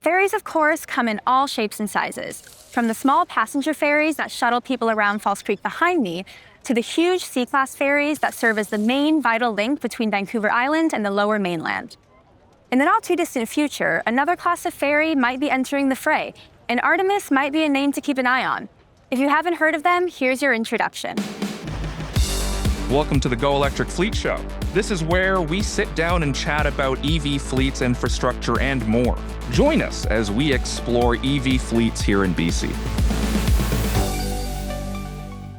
Ferries, of course, come in all shapes and sizes, from the small passenger ferries that shuttle people around False Creek behind me, to the huge C-class ferries that serve as the main vital link between Vancouver Island and the lower mainland. In the not-too-distant future, another class of ferry might be entering the fray, and Artemis might be a name to keep an eye on. If you haven't heard of them, here's your introduction. Welcome to the Go Electric Fleet Show. This is where we sit down and chat about EV fleets, infrastructure, and more. Join us as we explore EV fleets here in BC.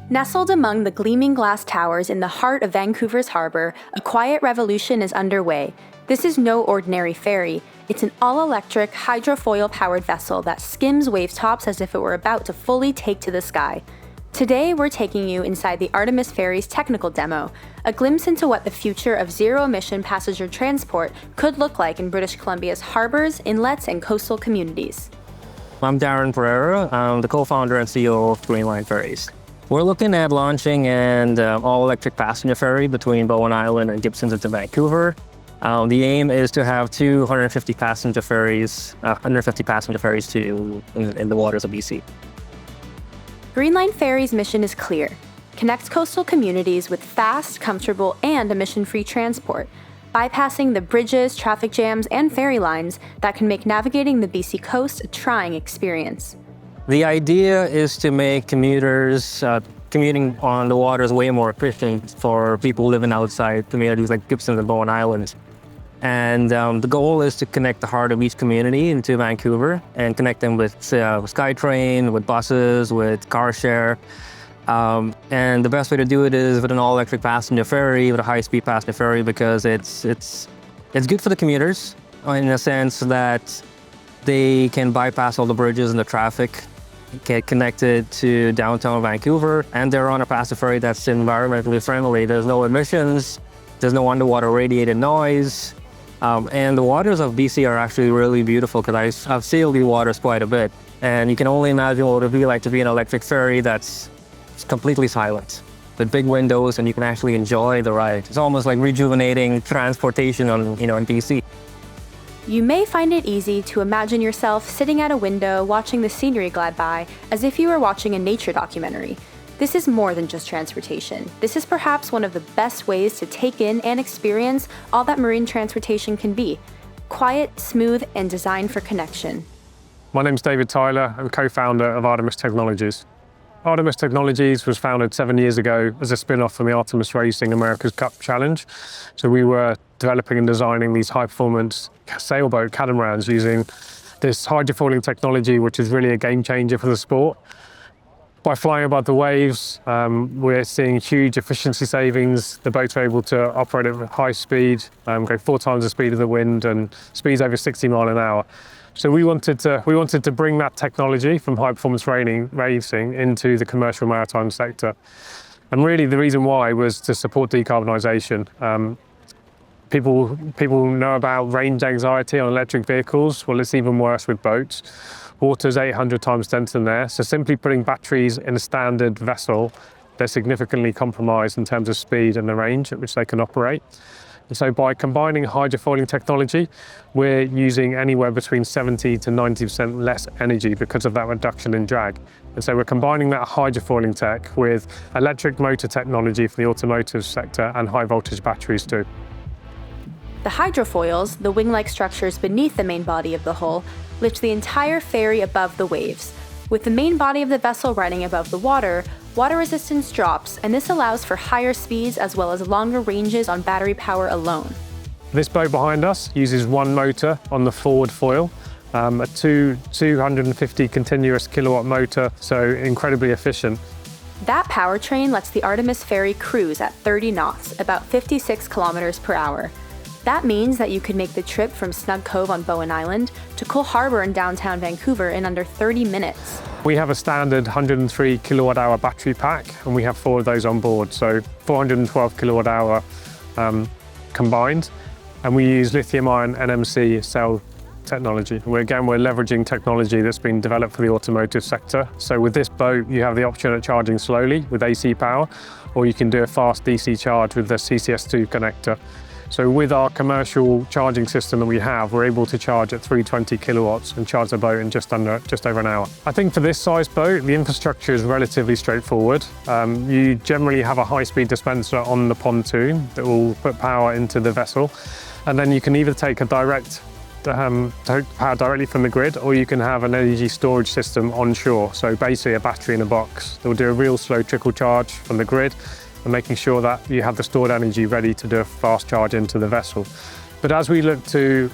Nestled among the gleaming glass towers in the heart of Vancouver's harbour, a quiet revolution is underway. This is no ordinary ferry. It's an all-electric, hydrofoil-powered vessel that skims wave tops as if it were about to fully take to the sky. Today, we're taking you inside the Artemis Ferry's technical demo, a glimpse into what the future of zero-emission passenger transport could look like in British Columbia's harbours, inlets, and coastal communities. I'm Darren Pereira. I'm the co-founder and CEO of Greenline Ferries. We're looking at launching an all-electric passenger ferry between Bowen Island and Gibsons into Vancouver. The aim is to have 150 passenger ferries in the waters of BC. Greenline Ferry's mission is clear: connect coastal communities with fast, comfortable, and emission-free transport, bypassing the bridges, traffic jams, and ferry lines that can make navigating the BC coast a trying experience. The idea is to make commuters commuting on the waters way more efficient for people living outside communities like Gibson and Bowen Island. And the goal is to connect the heart of each community into Vancouver and connect them with SkyTrain, with buses, with car share. And the best way to do it is with an all-electric passenger ferry, with a high-speed passenger ferry, because it's good for the commuters in the sense that they can bypass all the bridges and the traffic, get connected to downtown Vancouver, and they're on a passenger ferry that's environmentally friendly. There's no emissions, there's no underwater radiated noise. And the waters of BC are actually really beautiful because I've sailed these waters quite a bit. And you can only imagine what it would be like to be in an electric ferry that's completely silent, with big windows, and you can actually enjoy the ride. It's almost like rejuvenating transportation in BC. You may find it easy to imagine yourself sitting at a window watching the scenery glide by as if you were watching a nature documentary. This is more than just transportation. This is perhaps one of the best ways to take in and experience all that marine transportation can be: quiet, smooth, and designed for connection. My name's David Tyler. I'm co-founder of Artemis Technologies. Artemis Technologies was founded 7 years ago as a spin-off from the Artemis Racing America's Cup Challenge. So we were developing and designing these high-performance sailboat catamarans using this hydrofoiling technology, which is really a game changer for the sport. By flying above the waves, we're seeing huge efficiency savings. The boats are able to operate at high speed, go 4 times the speed of the wind, and speeds over 60 miles an hour. So we wanted to bring that technology from high performance racing into the commercial maritime sector. And really the reason why was to support decarbonisation. People know about range anxiety on electric vehicles. Well, it's even worse with boats. Water's 800 times denser than air, so simply putting batteries in a standard vessel, they're significantly compromised in terms of speed and the range at which they can operate. And so by combining hydrofoiling technology, we're using anywhere between 70 to 90% less energy because of that reduction in drag. And so we're combining that hydrofoiling tech with electric motor technology for the automotive sector and high voltage batteries too. The hydrofoils, the wing-like structures beneath the main body of the hull, lift the entire ferry above the waves. With the main body of the vessel riding above the water resistance drops, and this allows for higher speeds as well as longer ranges on battery power alone. This boat behind us uses one motor on the forward foil, a 250 continuous kilowatt motor, so incredibly efficient. That powertrain lets the Artemis ferry cruise at 30 knots, about 56 kilometers per hour. That means that you could make the trip from Snug Cove on Bowen Island to Coal Harbour in downtown Vancouver in under 30 minutes. We have a standard 103 kilowatt hour battery pack, and we have 4 of those on board, so 412 kilowatt hour combined. And we use lithium-ion NMC cell technology. We're leveraging technology that's been developed for the automotive sector. So with this boat, you have the option of charging slowly with AC power, or you can do a fast DC charge with the CCS2 connector. So with our commercial charging system that we have, we're able to charge at 320 kilowatts and charge the boat in just over an hour. I think for this size boat, the infrastructure is relatively straightforward. You generally have a high-speed dispenser on the pontoon that will put power into the vessel. And then you can either take take power directly from the grid, or you can have an energy storage system onshore. So basically a battery in a box that will do a real slow trickle charge from the grid and making sure that you have the stored energy ready to do a fast charge into the vessel. But as we look to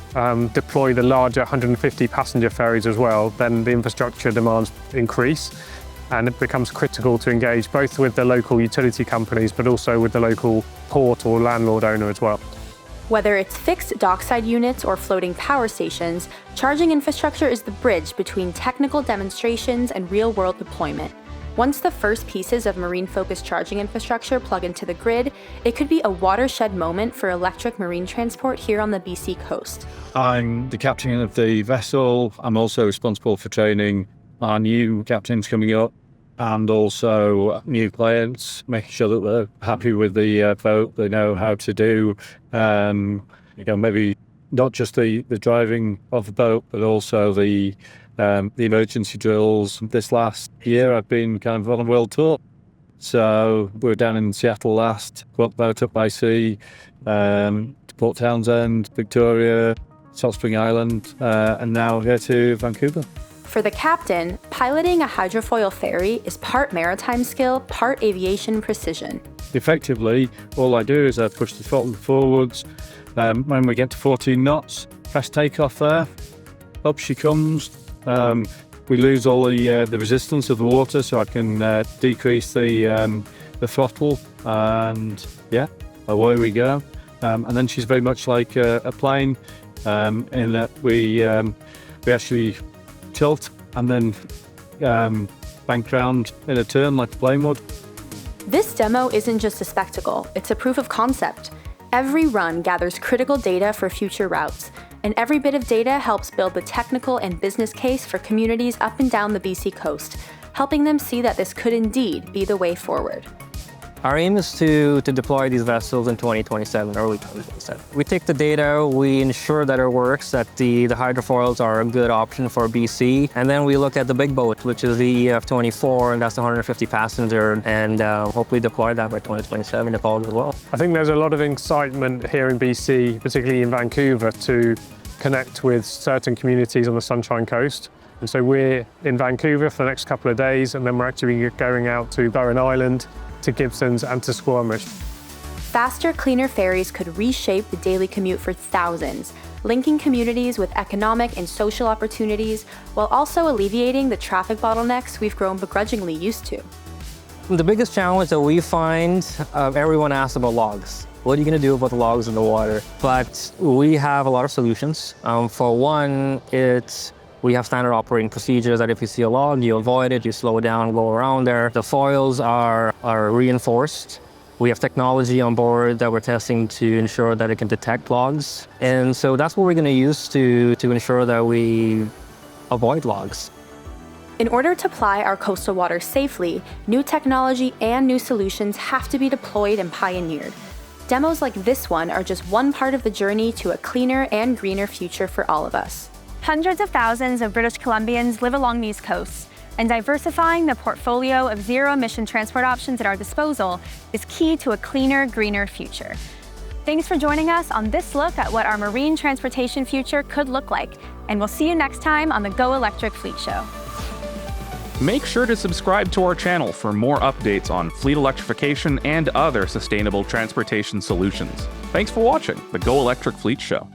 deploy the larger 150 passenger ferries as well, then the infrastructure demands increase, and it becomes critical to engage both with the local utility companies but also with the local port or landlord owner as well. Whether it's fixed dockside units or floating power stations, charging infrastructure is the bridge between technical demonstrations and real-world deployment. Once the first pieces of marine-focused charging infrastructure plug into the grid, it could be a watershed moment for electric marine transport here on the BC coast. I'm the captain of the vessel. I'm also responsible for training our new captains coming up, and also new clients, making sure that they're happy with the boat. They know how to do, maybe not just the driving of the boat, but also the emergency drills. This last year, I've been kind of on a world tour. So we were down in Seattle last, got the boat up by sea, to Port Townsend, Victoria, Salt Spring Island, and now here to Vancouver. For the captain, piloting a hydrofoil ferry is part maritime skill, part aviation precision. Effectively, all I do is I push the throttle forwards. When we get to 14 knots, press takeoff there. Up she comes. We lose all the resistance of the water, so I can decrease the throttle, and yeah, away we go. And then she's very much like a plane, in that we actually tilt and then bank round in a turn like the plane would. This demo isn't just a spectacle, it's a proof of concept. Every run gathers critical data for future routes, and every bit of data helps build the technical and business case for communities up and down the BC coast, helping them see that this could indeed be the way forward. Our aim is to deploy these vessels in 2027, early 2027. We take the data, we ensure that it works, that the hydrofoils are a good option for BC, and then we look at the big boat, which is the EF24, and that's the 150 passenger, and hopefully deploy that by 2027 if all goes well. I think there's a lot of excitement here in BC, particularly in Vancouver, to connect with certain communities on the Sunshine Coast. And so we're in Vancouver for the next couple of days, and then we're actually going out to Bowen Island, to Gibsons and to Squamish. Faster, cleaner ferries could reshape the daily commute for thousands, linking communities with economic and social opportunities, while also alleviating the traffic bottlenecks we've grown begrudgingly used to. The biggest challenge that we find, everyone asks about logs. What are you going to do about the logs in the water? But we have a lot of solutions. For one, we have standard operating procedures that if you see a log, you avoid it, you slow it down, go around there. The foils are reinforced. We have technology on board that we're testing to ensure that it can detect logs. And so that's what we're going to use to ensure that we avoid logs. In order to ply our coastal waters safely, new technology and new solutions have to be deployed and pioneered. Demos like this one are just one part of the journey to a cleaner and greener future for all of us. Hundreds of thousands of British Columbians live along these coasts, and diversifying the portfolio of zero-emission transport options at our disposal is key to a cleaner, greener future. Thanks for joining us on this look at what our marine transportation future could look like, and we'll see you next time on the Go Electric Fleet Show. Make sure to subscribe to our channel for more updates on fleet electrification and other sustainable transportation solutions. Thanks for watching the Go Electric Fleet Show.